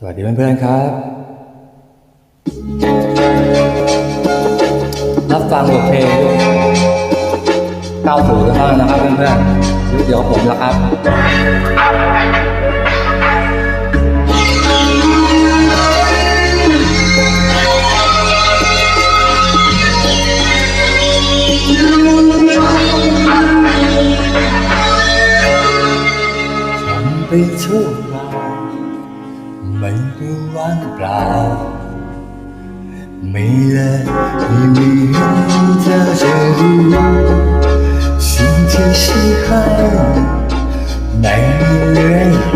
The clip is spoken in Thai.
สวัสดีเพื่อนๆครับรับฟังบทเพลง90กันบ้างนะครับเพื่อนๆยุคเดียวผมละครับฉันไปชั่วคราวไม่ดูว่างเปล่าไม่เลยไม่มีเห็นเธอจะรู้สิ่งที่ฉันให้ไม่เหลือ